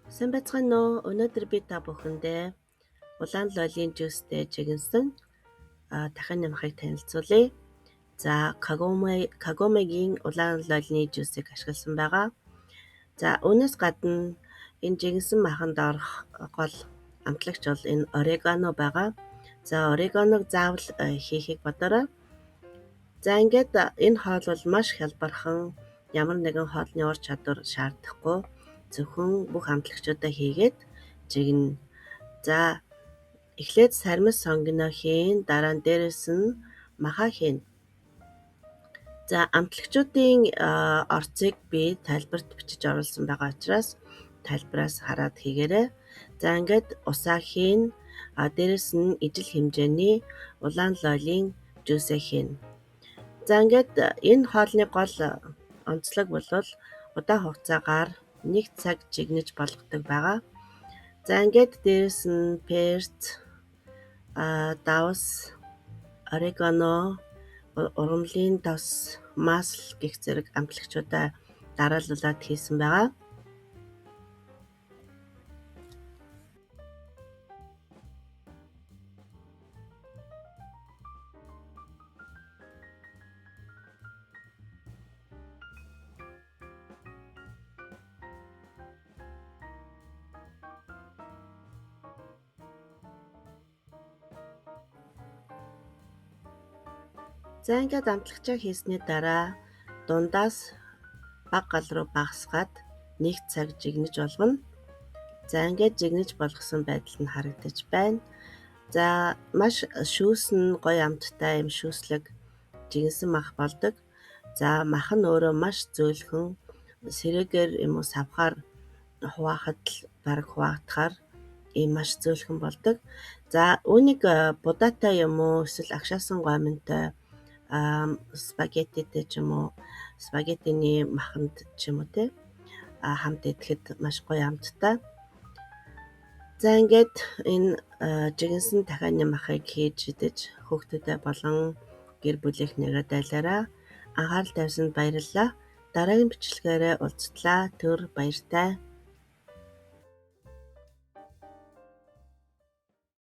Сайн байцгаана уу? Өнөөдөр би та бүхэндээ улаан лолын жуустэй жигэнсэн дахин нэмахыг танилцуулъя. За, Kagome-гийн улаан лолны жуусыг ашигласан байгаа. За, үүнээс гадна энэ жигэнсэн маханд орох гол амтлагч бол энэ орегано байгаа. За, орегоног заавал хийхийг бодоорой. За, ингээд энэ хоол бол маш хялбархан, ямар нэгэн хоолны ур чадвар шаардахгүй. Зөвхөн бүх амтлагчуудаа хийгээд жигнэ. За, эхлээд сармис сонгоно хийн, дараа нь дээрэс нь махаа хийн. За, амтлагчуудын орцыг би тайлбарт бичиж оруулсан байгаа учраас тайлбараас хараад хийгээрэй. За, ингээд усаа хийн, дээрэс нь ижил хэмжээний улаан лолын жуусаа хийн. За, ингээд энэ хоолны гол онцлог бол удаан хугацаагаар 1 цаг жигнэж болгодог байгаа. За, ингээд дээрэс нь перц, давс, орегано, ургамлын тос, масл гэх зэрэг амтлагчуудаа дараалуулад хийсэн байгаа. За, ингээд амтлагчаа хийсний дараа дундаас бага гал руу багасгаад 1 цаг жигнэж болгоно. За, ингээд жигнэж болгосон байдал нь харагдаж байна. За, маш шүүсэн гоё амттай юм шүүслэг жигнсэн мах болдог. За, мах нь өөрөө маш зөөлхөн, сэрээгээр юм уу савхаар хуваахад л бараг хуваагдахаар ийм маш зөөлхөн болдог. За, үүнийг будаатай юм уу эсвэл агшаасан гоминтой спагеттитэй ч юм уу, спагеттины маханд ч юм уу хамт идэхэд маш гоё амттай. За, ингээд энэ жигэнсэн дахианы махыг хийж идэж хүүхдүүдэд болон гэр бүлийнхнийгээ дайлаарай. Анхаарал тавьсанд баярлалаа. Дараагийн бичлэгээрээ уулзтлаа. Түр баяртай.